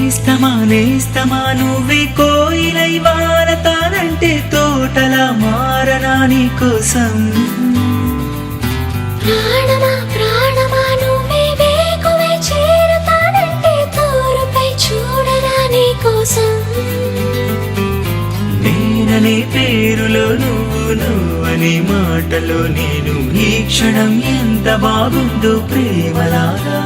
నేస్తమా నువ్వే కోయిలై వానతానంటే తోటలా మారనా నీ కోసం. ప్రాణమా ప్రాణమా నువ్వే వేకువే చేరతానంటే తోరుపై చూడనా నీ కోసం. నేననే పేరులో నువ్వనే మాటలో నేను ఈ క్షణం ఎంత బాగుందో ప్రేమలాగా.